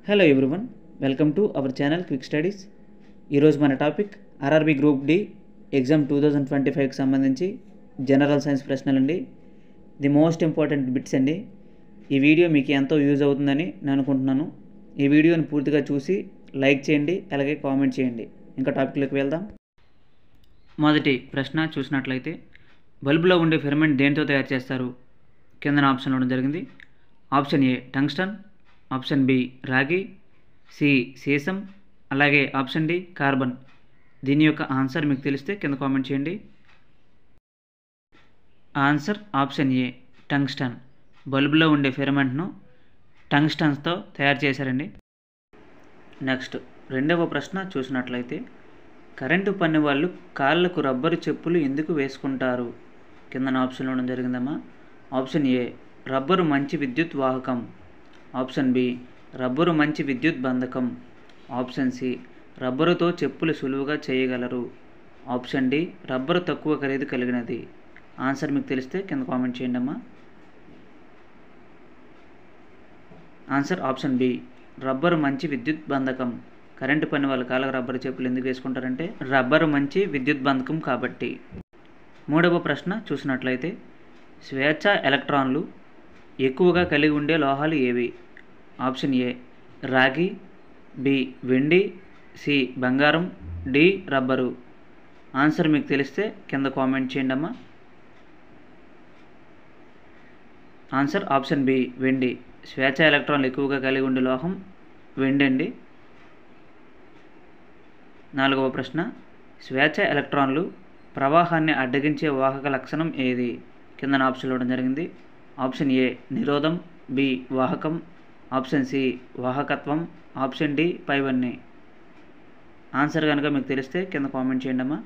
Hello everyone, welcome to our channel quick studies. ఈరోజు మన topic RRB group D exam 2025కి సంబంధించి general science ప్రశ్నలు అండి. ది మోస్ట్ ఇంపార్టెంట్ బిట్స్ అండి. ఈ వీడియో మీకు ఎంతో యూజ్ అవుతుందని నేను అనుకుంటున్నాను. ఈ వీడియోని పూర్తిగా చూసి లైక్ చేయండి, అలాగే కామెంట్ చేయండి. ఇంకా టాపిక్లోకి వెళ్దాం. మొదటి ప్రశ్న చూసినట్లయితే, బల్బులో ఉండే ఫిలమెంట్ దేనితో తయారు చేస్తారు? కింద ఆప్షన్లో ఉండడం జరిగింది. Option A tungsten, option B రాగి, సి సీసం, అలాగే ఆప్షన్ డి కార్బన్. దీని యొక్క ఆన్సర్ మీకు తెలిస్తే కింద కామెంట్ చేయండి. Answer option A tungsten. బల్బులో ఉండే ఫిలమెంట్ను టంగ్స్టన్స్తో తయారు చేశారండి. నెక్స్ట్ రెండవ ప్రశ్న చూసినట్లయితే, కరెంటు పని వాళ్ళు కాళ్ళకు రబ్బరు చెప్పులు ఎందుకు వేసుకుంటారు? కింద ఆప్షన్లో ఉండడం జరిగిందమ్మా. ఆప్షన్ ఏ రబ్బరు మంచి విద్యుత్ వాహకం, ఆప్షన్ బి రబ్బరు మంచి విద్యుత్ బంధకం, ఆప్షన్ సి రబ్బరుతో చెప్పులు సులువుగా చేయగలరు, ఆప్షన్ డి రబ్బరు తక్కువ ఖరీదు కలిగినది. ఆన్సర్ మీకు తెలిస్తే కింద కామెంట్ చేయండి అమ్మా. ఆన్సర్ ఆప్షన్ బి రబ్బరు మంచి విద్యుత్ బంధకం. కరెంటు పని వాళ్ళ కాళ్ళకు రబ్బరు చెప్పులు ఎందుకు వేసుకుంటారంటే రబ్బరు మంచి విద్యుత్ బంధకం కాబట్టి. మూడవ ప్రశ్న చూసినట్లయితే, స్వేచ్ఛ ఎలక్ట్రాన్లు ఎక్కువగా కలిగి ఉండే లోహాలు ఏవి? ఆప్షన్ ఏ రాగి, బి వెండి, సి బంగారం, డి రబ్బరు. ఆన్సర్ మీకు తెలిస్తే కింద కామెంట్ చేయండి అమ్మా. ఆన్సర్ ఆప్షన్ బి వెండి. స్వేచ్ఛ ఎలక్ట్రాన్లు ఎక్కువగా కలిగి ఉండే లోహం వెండి అండి. నాలుగవ ప్రశ్న, స్వేచ్ఛ ఎలక్ట్రాన్లు ప్రవాహాన్ని అడ్డగించే వాహక లక్షణం ఏది? కింద ఆప్షన్లో ఇవ్వడం జరిగింది. ఆప్షన్ ఏ నిరోధం, బి వాహకం, ఆప్షన్ సి వాహకత్వం, ఆప్షన్ డి పైవన్నీ. ఆన్సర్ కనుక మీకు తెలిస్తే కింద కామెంట్ చేయండి అమ్మా.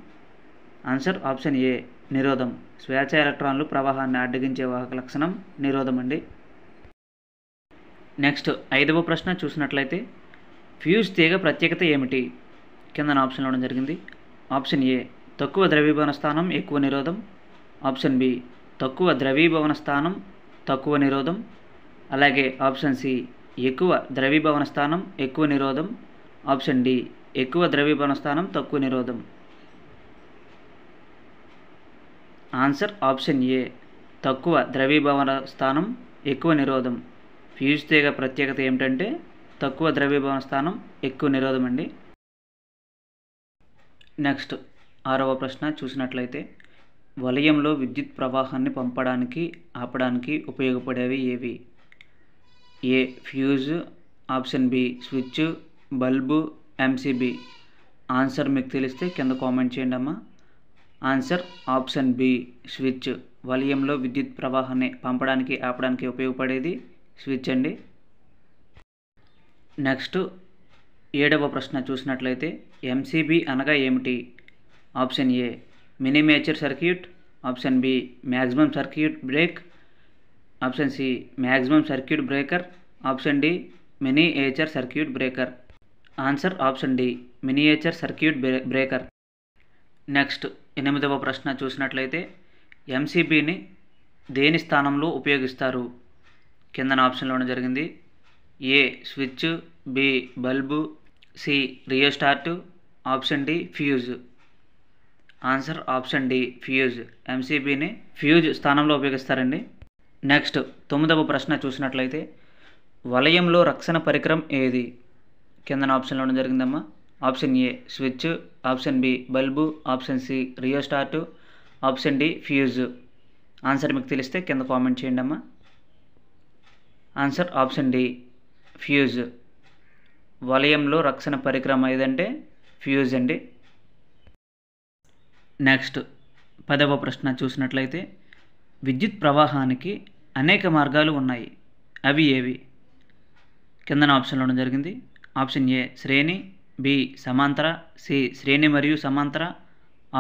ఆన్సర్ ఆప్షన్ ఏ నిరోధం. స్వేచ్ఛ ఎలక్ట్రాన్లు ప్రవాహాన్ని అడ్డగించే వాహక లక్షణం నిరోధం అండి. నెక్స్ట్ ఐదవ ప్రశ్న చూసినట్లయితే, ఫ్యూజ్ తీగ ప్రత్యేకత ఏమిటి? కింద ఆప్షన్లో ఇవ్వడం జరిగింది. ఆప్షన్ ఏ తక్కువ ద్రవీభవన స్థానం ఎక్కువ నిరోధం, ఆప్షన్ బి తక్కువ ద్రవీభవన స్థానం తక్కువ నిరోధం, అలాగే ఆప్షన్ సి ఎక్కువ ద్రవీభవన స్థానం ఎక్కువ నిరోధం, ఆప్షన్ డి ఎక్కువ ద్రవీభవన స్థానం తక్కువ నిరోధం. ఆన్సర్ ఆప్షన్ ఏ తక్కువ ద్రవీభవన స్థానం ఎక్కువ నిరోధం. ఫ్యూజ్ తీగ ప్రత్యేకత ఏమిటంటే తక్కువ ద్రవీభవన స్థానం ఎక్కువ నిరోధం అండి. నెక్స్ట్ ఆరవ ప్రశ్న చూసినట్లయితే, వలయంలో విద్యుత్ ప్రవాహాన్ని పంపడానికి ఆపడానికి ఉపయోగపడేవి ఏవి? A fuse, option B switch, bulb, MCB. Answer మీకు తెలిస్తే కింద కామెంట్ చేయండి అమ్మా. Answer option B switch. వలయంలో విద్యుత్ ప్రవాహాన్ని పంపడానికి ఆపడానికి ఉపయోగపడేది స్విచ్ అండి. నెక్స్ట్ ఏడవ ప్రశ్న చూసినట్లయితే, ఎంసీబీ అనగా ఏమిటి? Option A miniature circuit, option B maximum circuit break, option C maximum circuit breaker, option D miniature circuit breaker. Answer option D miniature circuit breaker. Next ఎనిమిదవ ప్రశ్న చూసినట్లయితే, ఎంసీబీని దేని స్థానంలో ఉపయోగిస్తారు? కింద ఆప్షన్లో ఉండడం జరిగింది. A switch, B bulb, C rheostat, option D fuse. Answer option D fuse. ఎంసీబీని ఫ్యూజ్ స్థానంలో ఉపయోగిస్తారండి. నెక్స్ట్ తొమ్మిదవ ప్రశ్న చూసినట్లయితే, వలయంలో రక్షణ పరికరం ఏది? కింద ఆప్షన్లో ఉండడం జరిగిందమ్మా. Option A switch, option B bulb, option C rheostat, option D fuse. Answer మీకు తెలిస్తే కింద కామెంట్ చేయండి అమ్మా. Answer option D fuse. వలయంలో రక్షణ పరికరం ఏదంటే ఫ్యూజ్ అండి. నెక్స్ట్ 10వ ప్రశ్న చూసినట్లయితే, విద్యుత్ ప్రవాహానికి అనేక మార్గాలు ఉన్నాయి, అవి ఏవి? కింద ఆప్షన్లో ఉండడం జరిగింది. ఆప్షన్ ఏ శ్రేణి, బి సమాంతర, సి శ్రేణి మరియు సమాంతర,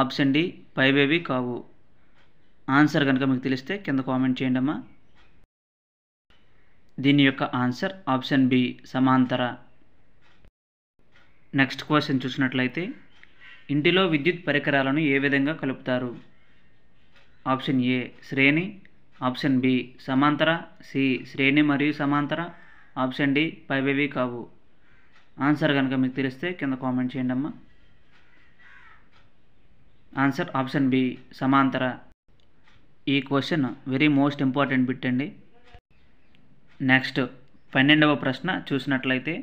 ఆప్షన్ డి పైవేవి కావు. ఆన్సర్ కనుక మీకు తెలిస్తే కింద కామెంట్ చేయండి అమ్మా. దీని యొక్క ఆన్సర్ ఆప్షన్ బి సమాంతర. నెక్స్ట్ క్వశ్చన్ చూసినట్లయితే, ఇంటిలో విద్యుత్ పరికరాలను ఏ విధంగా కలుపుతారు? ఆప్షన్ ఏ శ్రేణి, ఆప్షన్ బి సమాంతర, సి శ్రేణి మరియు సమాంతర, ఆప్షన్ డి పైవేవి కావు. ఆన్సర్ కనుక మీకు తెలిస్తే కింద కామెంట్ చేయండి అమ్మా. ఆన్సర్ ఆప్షన్ బి సమాంతర. ఈ question very most important bit అండి. నెక్స్ట్ 12వ ప్రశ్న చూసినట్లయితే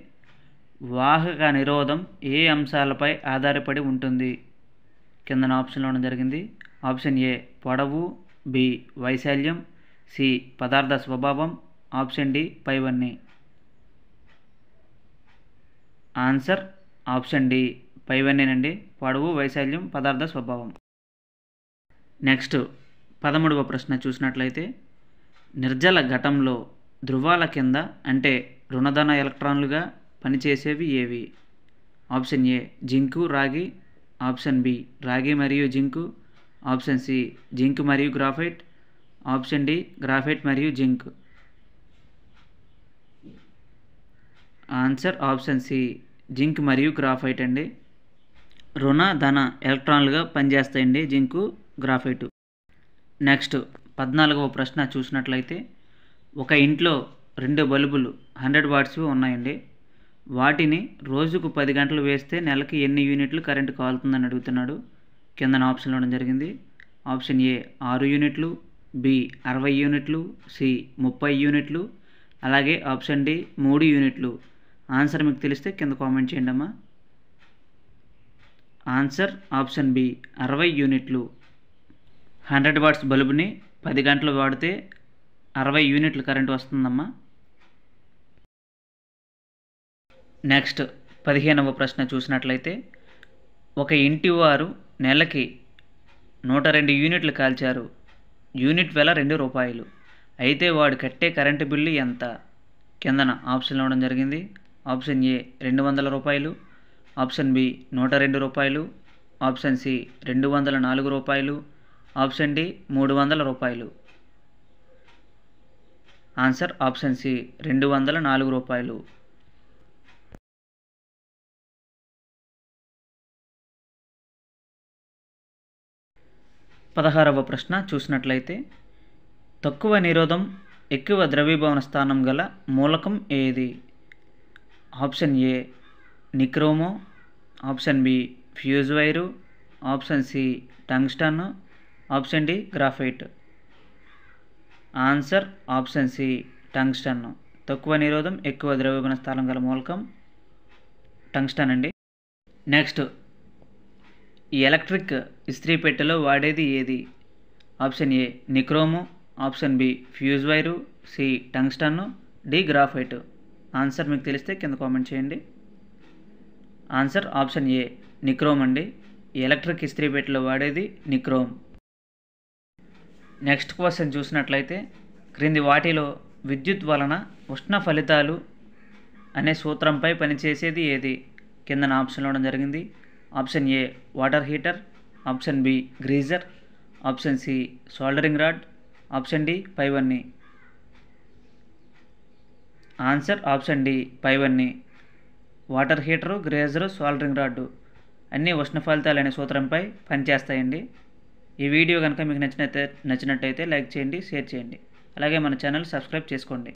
వాహక నిరోధం ఏ అంశాలపై ఆధారపడి ఉంటుంది? కింద ఆప్షన్లో ఇవ్వడం జరిగింది. ఆప్షన్ ఏ పొడవు, బి వైశాల్యం, సి పదార్థ స్వభావం, ఆప్షన్ డి పైవన్నీ. ఆన్సర్ ఆప్షన్ డి పైవన్నీనండి. పొడవు, వైశాల్యం, పదార్థ స్వభావం. నెక్స్ట్ 13వ ప్రశ్న చూసినట్లయితే నిర్జల ఘటంలో ధ్రువాల కింద అంటే రుణధన ఎలక్ట్రాన్లుగా పనిచేసేవి ఏవి? ఆప్షన్ ఏ జింకు, రాగి, ఆప్షన్ బి రాగి మరియు జింకు, ఆప్షన్ సి జింక్ మరియు గ్రాఫైట్, ఆప్షన్ డి గ్రాఫైట్ మరియు zinc. Answer option C zinc మరియు గ్రాఫైట్ అండి. రుణ ధన ఎలక్ట్రాన్లుగా పనిచేస్తాయండి జింకు, గ్రాఫైటు. నెక్స్ట్ 14వ ప్రశ్న చూసినట్లయితే ఒక ఇంట్లో 2 బల్బులు 100 వాట్స్వి ఉన్నాయండి. వాటిని రోజుకు 10 గంటలు వేస్తే నెలకి ఎన్ని యూనిట్లు కరెంటు కాలుతుందని అడుగుతున్నాడు. కింద ఆప్షన్లో ఇవ్వడం జరిగింది. ఆప్షన్ ఏ 6 యూనిట్లు, బి 60 యూనిట్లు, సి 30 యూనిట్లు, అలాగే ఆప్షన్ డి 3 యూనిట్లు. ఆన్సర్ మీకు తెలిస్తే కింద కామెంట్ చేయండి అమ్మా. ఆన్సర్ ఆప్షన్ బి 60 యూనిట్లు. 100 వాట్స్ బల్బుని 10 గంటలు వాడితే 60 యూనిట్లు కరెంటు వస్తుందమ్మా. నెక్స్ట్ 15వ ప్రశ్న చూసినట్లయితే ఒక ఇంటి వారు నెలకి 102 యూనిట్లు కాల్చారు. యూనిట్ వెల 2 రూపాయలు. అయితే వాడు కట్టే కరెంటు బిల్లు ఎంత? కిందన ఆప్షన్ ఇవ్వడం జరిగింది. ఆప్షన్ ఏ 200 రూపాయలు, ఆప్షన్ బి 102 రూపాయలు, ఆప్షన్ సి 204 రూపాయలు, ఆప్షన్ డి 300 రూపాయలు. ఆన్సర్ ఆప్షన్ సి 204 రూపాయలు. 16వ ప్రశ్న చూసినట్లయితే తక్కువ నిరోధం ఎక్కువ ద్రవీభవన స్థానం గల మూలకం ఏది? Option A nichrome, option B fuse wire, option C tungsten, option D graphite. Answer option C tungsten. తక్కువ నిరోధం ఎక్కువ ద్రవీభవన స్థానం గల మూలకం టంగ్స్టన్ అండి. నెక్స్ట్ ఈ ఎలక్ట్రిక్ ఇస్త్రీ పెట్టెలో వాడేది ఏది? Option A nichrome, option B fuse wire, C tungsten, D graphite. Answer మీకు తెలిస్తే కింద కామెంట్ చేయండి. ఆన్సర్ ఆప్షన్ ఏ నిక్రోమ్ అండి. ఈ ఎలక్ట్రిక్ ఇస్త్రీ పెట్టెలో వాడేది నిక్రోమ్. నెక్స్ట్ క్వశ్చన్ చూసినట్లయితే క్రింది వాటిలో విద్యుత్ వలన ఉష్ణ ఫలితాలు అనే సూత్రంపై పనిచేసేది ఏది? కింద ఆప్షన్లో ఇవ్వడం జరిగింది. Option A water heater, option B geyser, option C soldering rod, option D పైవన్నీ. ఆన్సర్ ఆప్షన్ డి పైవన్నీ. Water heater, geyser, soldering rod అన్నీ ఉష్ణ ఫలితాలు అనే సూత్రంపై పనిచేస్తాయండి. ఈ వీడియో కనుక మీకు నచ్చినట్టయితే లైక్ చేయండి, షేర్ చేయండి. అలాగే మన ఛానల్ సబ్స్క్రైబ్ చేసుకోండి.